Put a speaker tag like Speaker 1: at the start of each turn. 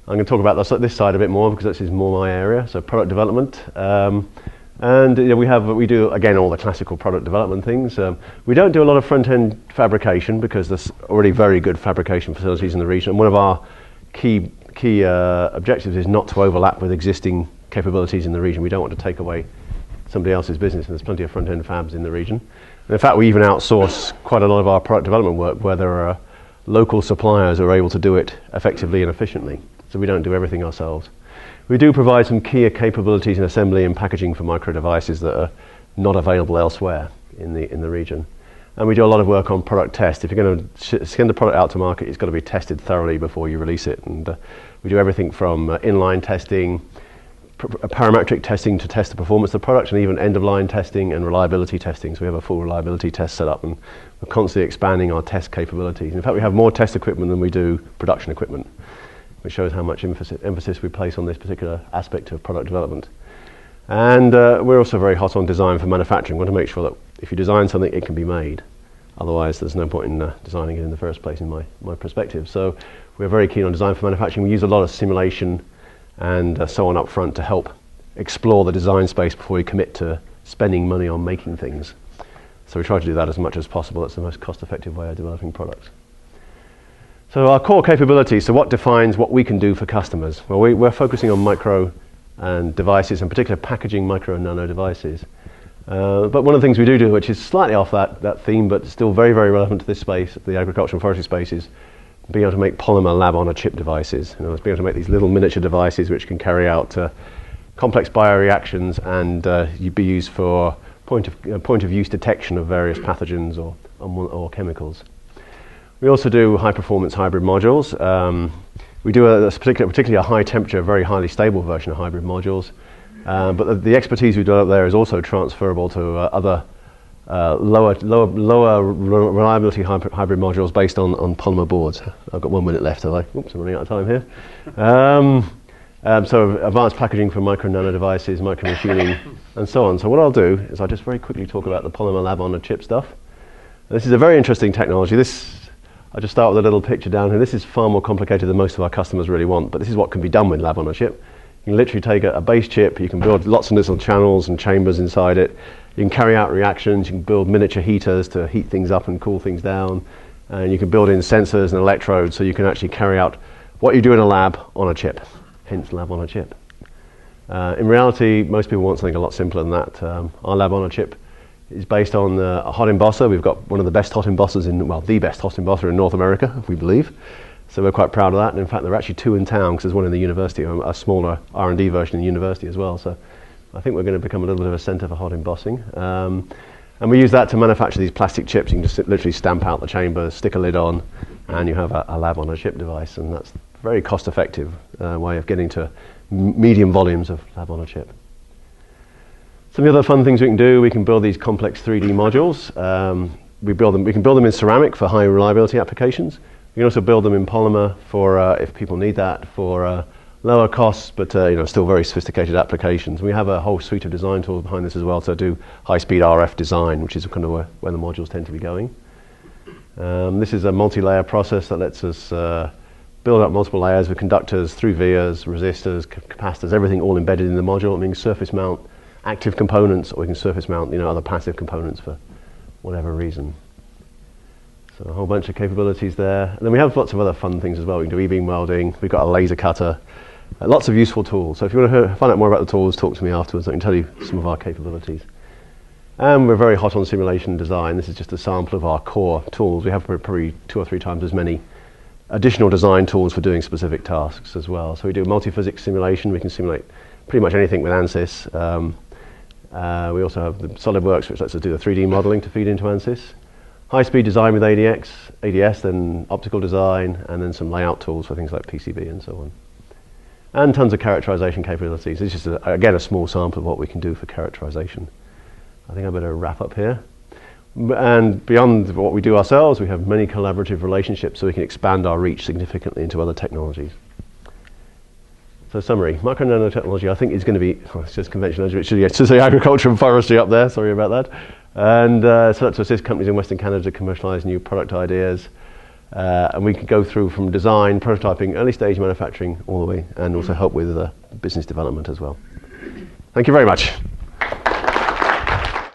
Speaker 1: I'm going to talk about this side a bit more because this is more my area, so product development. And we do, again, all the classical product development things. We don't do a lot of front-end fabrication because there's already very good fabrication facilities in the region. And one of our key objectives is not to overlap with existing capabilities in the region. We don't want to take away somebody else's business, and there's plenty of front-end fabs in the region. And in fact, we even outsource quite a lot of our product development work where there are local suppliers who are able to do it effectively and efficiently. So we don't do everything ourselves. We do provide some key capabilities in assembly and packaging for micro devices that are not available elsewhere in the region. And we do a lot of work on product test. If you're going to send a product out to market, it's got to be tested thoroughly before you release it. And we do everything from inline testing, parametric testing to test the performance of the product, and even end-of-line testing and reliability testing. So we have a full reliability test set up, and we're constantly expanding our test capabilities. In fact, we have more test equipment than we do production equipment, which shows how much emphasis we place on this particular aspect of product development. And we're also very hot on design for manufacturing. We want to make sure that if you design something, it can be made. Otherwise, there's no point in designing it in the first place, in my perspective. So we're very keen on design for manufacturing. We use a lot of simulation and so on up front to help explore the design space before we commit to spending money on making things. So we try to do that as much as possible. That's the most cost-effective way of developing products. So our core capabilities, so what defines what we can do for customers? Well, we're focusing on micro and devices, in particular packaging micro and nano devices. But one of the things we do, which is slightly off that theme, but still very, very relevant to this space, the agricultural and forestry space, is being able to make polymer lab-on-a-chip devices. Being able to make these little miniature devices which can carry out complex bioreactions and be used for point of use detection of various pathogens or chemicals. We also do high-performance hybrid modules. We do particularly a high-temperature, very highly stable version of hybrid modules. But the expertise we develop there is also transferable to other lower reliability hybrid modules based on polymer boards. I've got 1 minute left, have I? Oops, I'm running out of time here. So advanced packaging for micro and nano devices, micro machining, and so on. So what I'll do is I'll just very quickly talk about the polymer lab-on-a-chip stuff. This is a very interesting technology. I'll just start with a little picture down here. This is far more complicated than most of our customers really want, but this is what can be done with lab-on-a-chip. You can literally take a base chip, you can build lots of little channels and chambers inside it. You can carry out reactions, you can build miniature heaters to heat things up and cool things down, and you can build in sensors and electrodes so you can actually carry out what you do in a lab on a chip, hence lab-on-a-chip. In reality, most people want something a lot simpler than that. Our lab-on-a-chip is based on a hot embosser. We've got one of the best hot embossers the best hot embosser in North America, we believe. So we're quite proud of that. And in fact, there are actually 2 in town because there's one in the university, a smaller R&D version in the university as well. So I think we're going to become a little bit of a center for hot embossing. And we use that to manufacture these plastic chips. You can just literally stamp out the chamber, stick a lid on, and you have a lab-on-a-chip device. And that's a very cost-effective way of getting to medium volumes of lab-on-a-chip. Some of the other fun things we can do, we can build these complex 3D modules. We can build them in ceramic for high reliability applications. We can also build them in polymer for, if people need that, for lower costs, but still very sophisticated applications. We have a whole suite of design tools behind this as well to do HighSpeed RF Design, which is kind of where the modules tend to be going. This is a multi-layer process that lets us build up multiple layers with conductors, through vias, resistors, capacitors, everything all embedded in the module. It means surface mount active components, or we can surface mount other passive components for whatever reason. So a whole bunch of capabilities there. And then we have lots of other fun things as well. We can do EBeam welding, we've got a laser cutter, lots of useful tools. So if you want to find out more about the tools, talk to me afterwards. I can tell you some of our capabilities. And we're very hot on simulation design. This is just a sample of our core tools. We have probably 2 or 3 times as many additional design tools for doing specific tasks as well. So we do multi-physics simulation. We can simulate pretty much anything with ANSYS. We also have the SolidWorks, which lets us do the 3D modeling to feed into ANSYS. High-speed design with ADS, then optical design, and then some layout tools for things like PCB and so on. And tons of characterization capabilities. It's just, again, a small sample of what we can do for characterization. I think I better wrap up here. And beyond what we do ourselves, we have many collaborative relationships so we can expand our reach significantly into other technologies. So summary, micro nanotechnology I think is going to be, it's just conventional, it should say agriculture and forestry up there, sorry about that. And so to assist companies in Western Canada to commercialize new product ideas. and we can go through from design, prototyping, early stage manufacturing all the way, and also help with business development as well. Thank you very much.